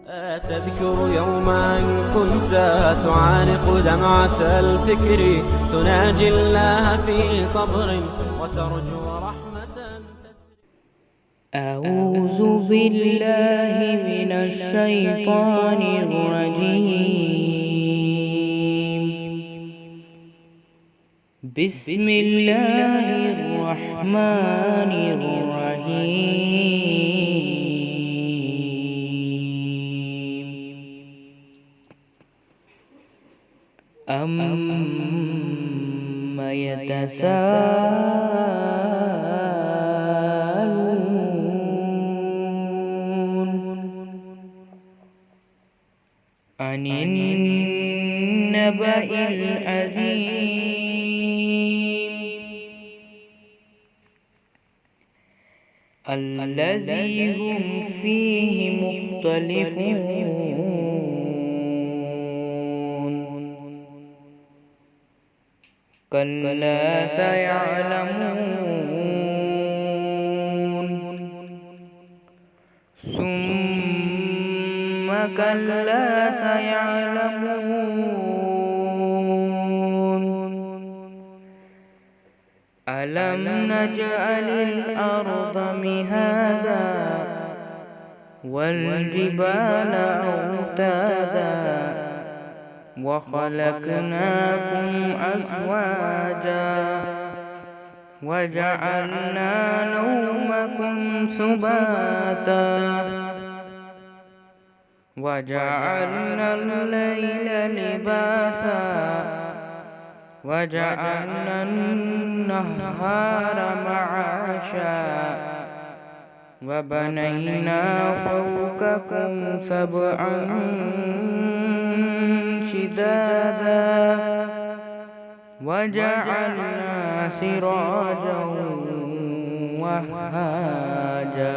تذكر يوما كنت تعانق دمعة الفكر، تناجي الله في صبر وترجو رحمة. أعوذ بالله من الشيطان الرجيم. بسم الله الرحمن الرحيم. أَمَّ يتساءلون عن النبأ العظيم الذي هم فيه مختلفون. كلا سيعلمون ثم كلا سيعلمون. ألم نجعل الأرض مهادا والجبال أوتادا وخلقناكم أزواجا وجعلنا نومكم سباتا وجعلنا الليل لباسا وجعلنا النهار معاشا وبنينا فوقكم سبعا شدادا وجعلنا سراجا وهاجا